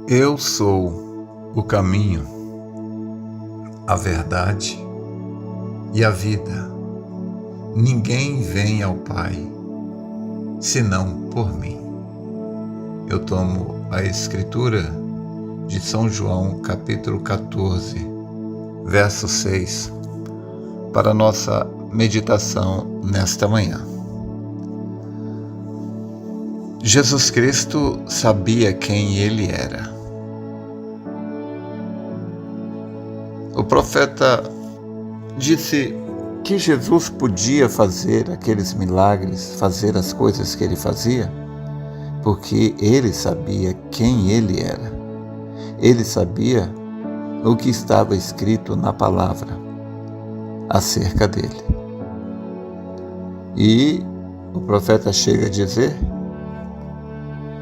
Eu sou o caminho, a verdade e a vida. Ninguém vem ao Pai, senão por mim. Eu tomo a Escritura de São João, capítulo 14, verso 6, para nossa meditação nesta manhã. Jesus Cristo sabia quem Ele era. O profeta disse que Jesus podia fazer aqueles milagres, fazer as coisas que Ele fazia, porque Ele sabia quem Ele era. Ele sabia o que estava escrito na palavra acerca dele. E o profeta chega a dizer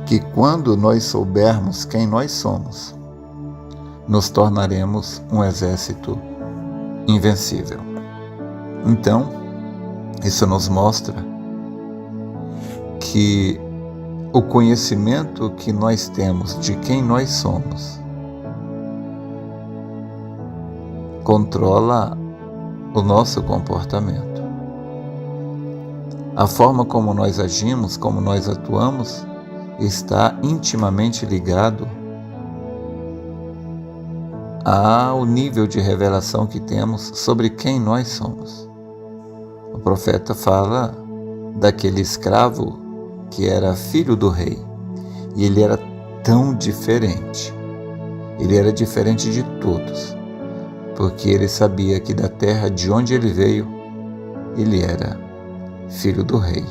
que quando nós soubermos quem nós somos, nos tornaremos um exército invencível. Então, isso nos mostra que o conhecimento que nós temos de quem nós somos controla o nosso comportamento. A forma como nós agimos, como nós atuamos, está intimamente ligado ao nível de revelação que temos sobre quem nós somos. O profeta fala daquele escravo que era filho do rei, e ele era tão diferente. Ele era diferente de todos, porque ele sabia que da terra de onde ele veio, ele era filho do rei.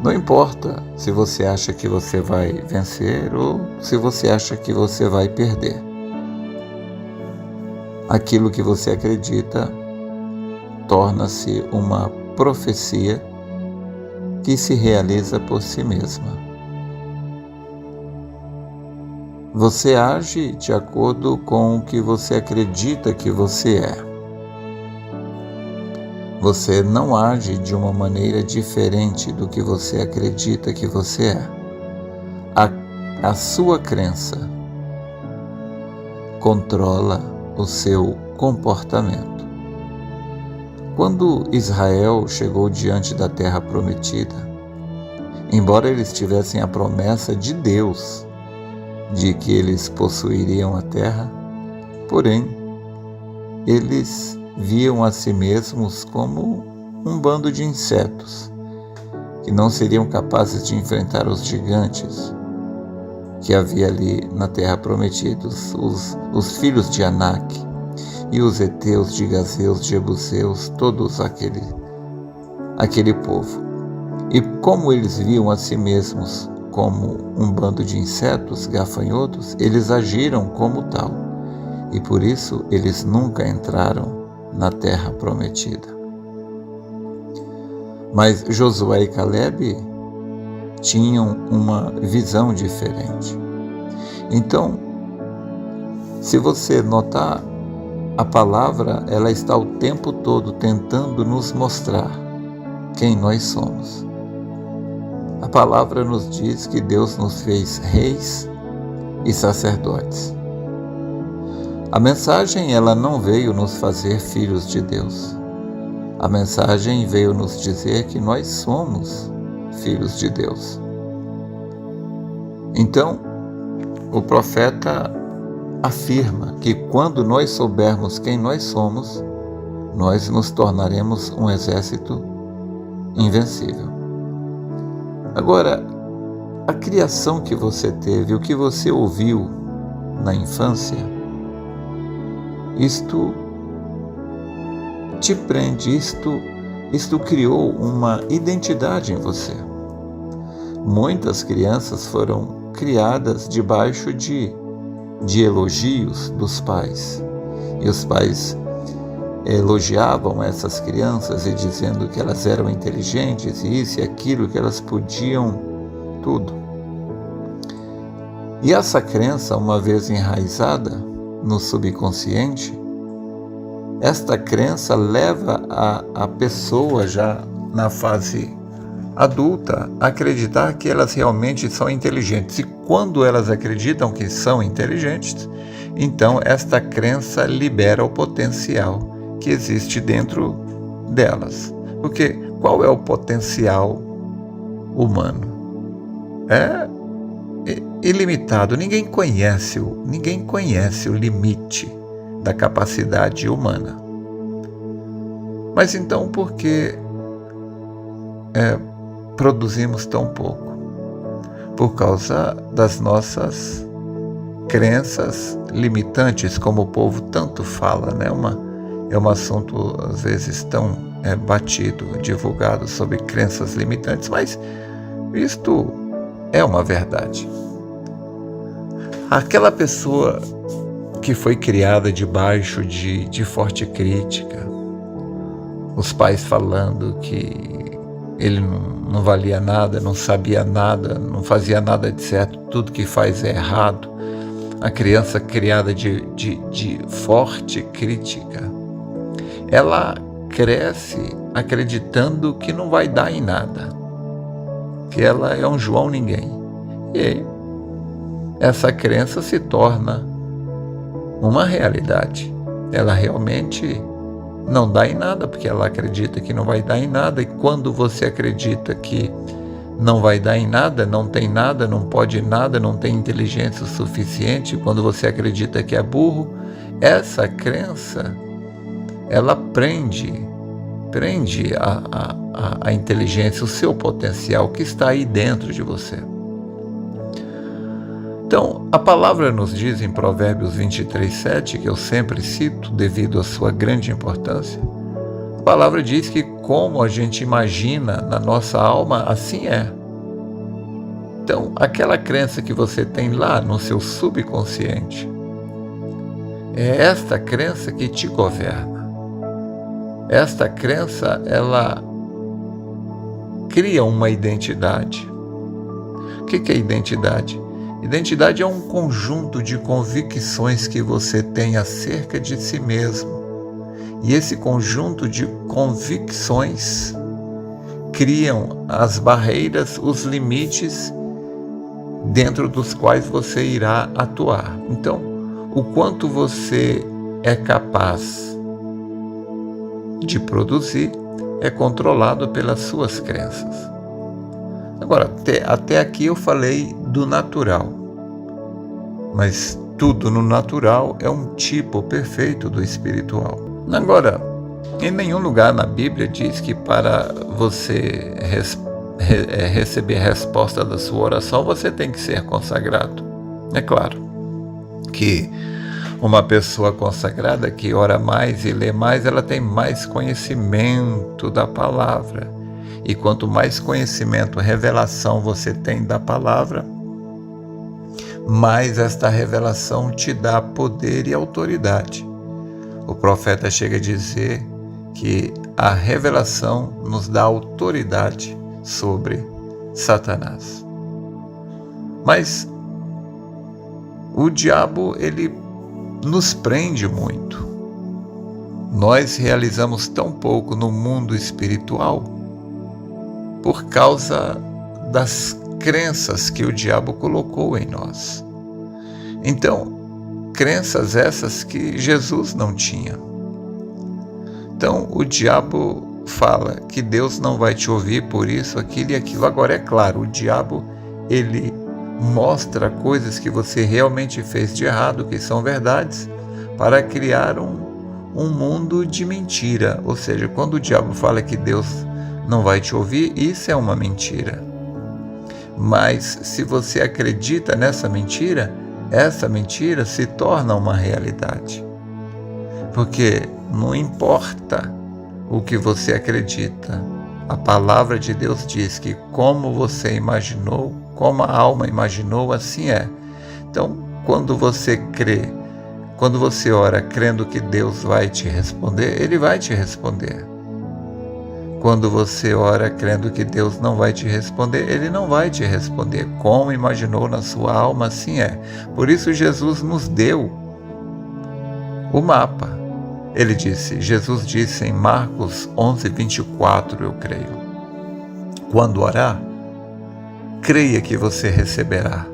Não importa se você acha que você vai vencer ou se você acha que você vai perder. Aquilo que você acredita torna-se uma profecia que se realiza por si mesma. Você age de acordo com o que você acredita que você é. Você não age de uma maneira diferente do que você acredita que você é. A sua crença controla o seu comportamento. Quando Israel chegou diante da terra prometida, embora eles tivessem a promessa de Deus de que eles possuiriam a terra, porém, eles viam a si mesmos como um bando de insetos que não seriam capazes de enfrentar os gigantes que havia ali na terra prometida, os filhos de Anak e os heteus, de Gazeus, de Jebuseus, todos aquele povo. E como eles viam a si mesmos como um bando de insetos, gafanhotos, eles agiram como tal, e por isso eles nunca entraram na terra prometida. Mas Josué e Caleb tinham uma visão diferente. Então, se você notar, a palavra ela está o tempo todo tentando nos mostrar quem nós somos. A palavra nos diz que Deus nos fez reis e sacerdotes. A mensagem ela não veio nos fazer filhos de Deus. A mensagem veio nos dizer que nós somos filhos de Deus. Então, o profeta afirma que quando nós soubermos quem nós somos, nós nos tornaremos um exército invencível. Agora, a criação que você teve, o que você ouviu na infância, isto te prende, isto criou uma identidade em você. Muitas crianças foram criadas debaixo de elogios dos pais. E os pais elogiavam essas crianças e dizendo que elas eram inteligentes e isso e aquilo, que elas podiam tudo. E essa crença, uma vez enraizada no subconsciente, esta crença leva a pessoa já na fase adulta acreditar que elas realmente são inteligentes. E quando elas acreditam que são inteligentes, então esta crença libera o potencial que existe dentro delas. Porque qual é o potencial humano? É ilimitado. Ninguém conhece o limite da capacidade humana. Mas então por que produzimos tão pouco? Por causa das nossas crenças limitantes, como o povo tanto fala, né? É um assunto às vezes tão batido, divulgado sobre crenças limitantes, mas isto é uma verdade. Aquela pessoa que foi criada debaixo de forte crítica, os pais falando que ele não valia nada, não sabia nada, não fazia nada de certo, tudo que faz é errado. A criança criada de forte crítica, ela cresce acreditando que não vai dar em nada, que ela é um João ninguém. E aí, essa crença se torna uma realidade. Ela realmente não dá em nada, porque ela acredita que não vai dar em nada. E quando você acredita que não vai dar em nada, não tem nada, não pode nada, não tem inteligência o suficiente, quando você acredita que é burro, essa crença, ela prende a inteligência, o seu potencial que está aí dentro de você. Então, a palavra nos diz em Provérbios 23:7, que eu sempre cito devido à sua grande importância, a palavra diz que como a gente imagina na nossa alma, assim é. Então, aquela crença que você tem lá no seu subconsciente, é esta crença que te governa. Esta crença, ela cria uma identidade. O que é identidade? Identidade é um conjunto de convicções que você tem acerca de si mesmo. E esse conjunto de convicções criam as barreiras, os limites dentro dos quais você irá atuar. Então, o quanto você é capaz de produzir é controlado pelas suas crenças. Agora, até aqui eu falei do natural, mas tudo no natural é um tipo perfeito do espiritual. Agora, em nenhum lugar na Bíblia diz que para você receber a resposta da sua oração, você tem que ser consagrado. É claro que uma pessoa consagrada que ora mais e lê mais, ela tem mais conhecimento da palavra. E quanto mais conhecimento, revelação você tem da palavra, mais esta revelação te dá poder e autoridade. O profeta chega a dizer que a revelação nos dá autoridade sobre Satanás. Mas o diabo, ele nos prende muito. Nós realizamos tão pouco no mundo espiritual por causa das crenças que o diabo colocou em nós. Então, crenças essas que Jesus não tinha. Então, o diabo fala que Deus não vai te ouvir por isso, aquilo e aquilo. Agora, é claro, o diabo, ele mostra coisas que você realmente fez de errado, que são verdades, para criar um mundo de mentira. Ou seja, quando o diabo fala que Deus não vai te ouvir, isso é uma mentira. Mas se você acredita nessa mentira, essa mentira se torna uma realidade. Porque não importa o que você acredita, a palavra de Deus diz que como você imaginou, como a alma imaginou, assim é. Então, quando você crê, quando você ora crendo que Deus vai te responder, Ele vai te responder. Quando você ora crendo que Deus não vai te responder, Ele não vai te responder. Como imaginou na sua alma, assim é. Por isso Jesus nos deu o mapa. Jesus disse em Marcos 11:24, eu creio: quando orar, creia que você receberá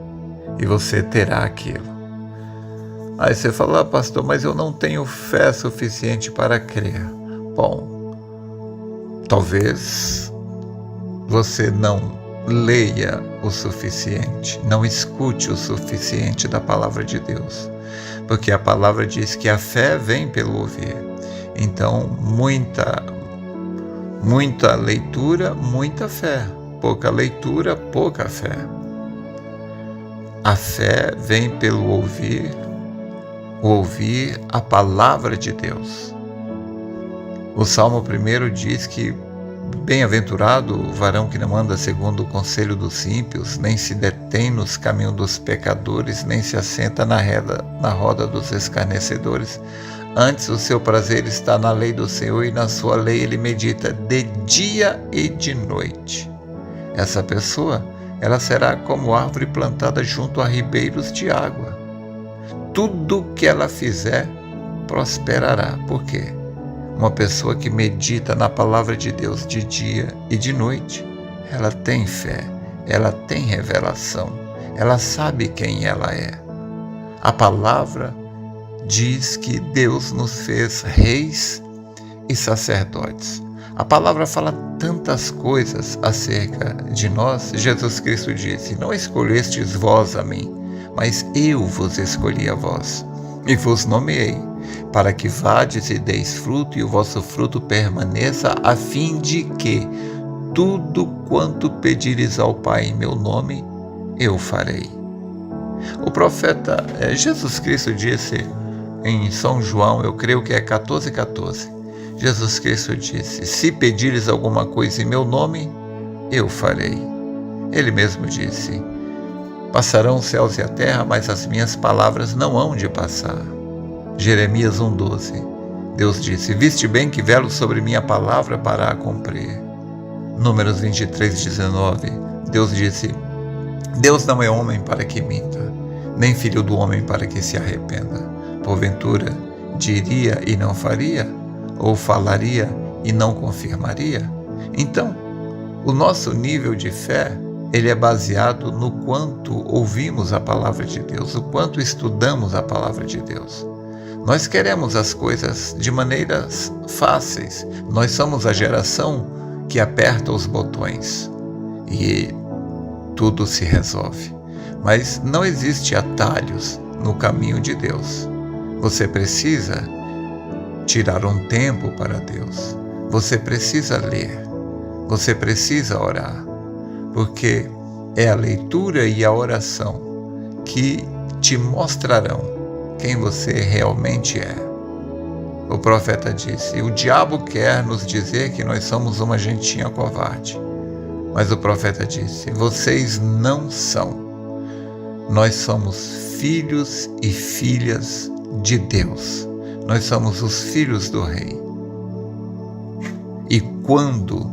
e você terá aquilo. Aí você fala, pastor, mas eu não tenho fé suficiente para crer. Bom, talvez você não leia o suficiente, não escute o suficiente da palavra de Deus, porque a palavra diz que a fé vem pelo ouvir. Então, muita leitura, muita fé. Pouca leitura, pouca fé. A fé vem pelo ouvir a palavra de Deus. O Salmo 1 diz que bem-aventurado o varão que não anda segundo o conselho dos ímpios, nem se detém nos caminhos dos pecadores, nem se assenta na roda dos escarnecedores. Antes o seu prazer está na lei do Senhor, e na sua lei ele medita de dia e de noite. Essa pessoa, ela será como árvore plantada junto a ribeiros de água. Tudo que ela fizer prosperará. Por quê? Uma pessoa que medita na palavra de Deus de dia e de noite, ela tem fé, ela tem revelação, ela sabe quem ela é. A palavra diz que Deus nos fez reis e sacerdotes. A palavra fala tantas coisas acerca de nós. Jesus Cristo disse: não escolhestes vós a mim, mas eu vos escolhi a vós, e vos nomeei, para que vades e deis fruto, e o vosso fruto permaneça, a fim de que tudo quanto pedires ao Pai em meu nome, eu farei. O profeta Jesus Cristo disse em São João, eu creio que é 14:14, Jesus Cristo disse: se pedires alguma coisa em meu nome, eu farei. Ele mesmo disse: passarão os céus e a terra, mas as minhas palavras não hão de passar. Jeremias 1:12, Deus disse: viste bem que velo sobre minha palavra para a cumprir. Números 23:19, Deus disse: Deus não é homem para que minta, nem filho do homem para que se arrependa. Porventura, diria e não faria? Ou falaria e não confirmaria? Então, o nosso nível de fé, ele é baseado no quanto ouvimos a palavra de Deus, o quanto estudamos a palavra de Deus. Nós queremos as coisas de maneiras fáceis. Nós somos a geração que aperta os botões e tudo se resolve. Mas não existe atalhos no caminho de Deus. Você precisa tirar um tempo para Deus. Você precisa ler. Você precisa orar. Porque é a leitura e a oração que te mostrarão quem você realmente é. O profeta disse: o diabo quer nos dizer que nós somos uma gentinha covarde. Mas o profeta disse: vocês não são. Nós somos filhos e filhas de Deus. Nós somos os filhos do Rei. E quando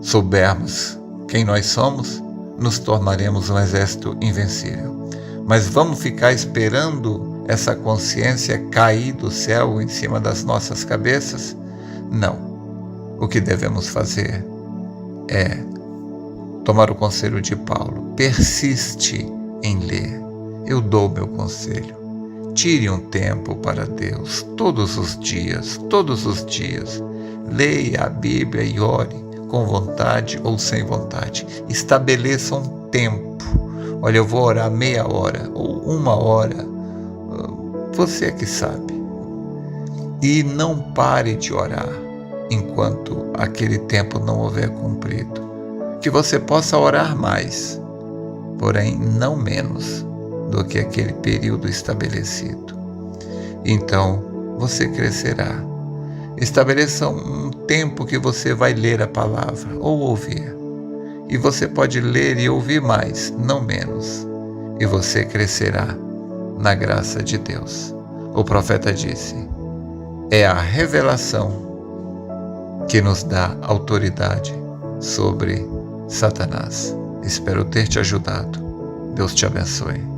soubermos quem nós somos, nos tornaremos um exército invencível. Mas vamos ficar esperando essa consciência cair do céu em cima das nossas cabeças? Não. O que devemos fazer é tomar o conselho de Paulo. Persiste em ler. Eu dou meu conselho. Tire um tempo para Deus, todos os dias. Leia a Bíblia e ore, com vontade ou sem vontade. Estabeleça um tempo. Olha, eu vou orar meia hora ou uma hora. Você é que sabe. E não pare de orar enquanto aquele tempo não houver cumprido. Que você possa orar mais, porém não menos do que aquele período estabelecido. Então você crescerá. Estabeleça um tempo que você vai ler a palavra ou ouvir. E você pode ler e ouvir mais, não menos. E você crescerá na graça de Deus. O profeta disse: é a revelação que nos dá autoridade sobre Satanás. Espero ter te ajudado. Deus te abençoe.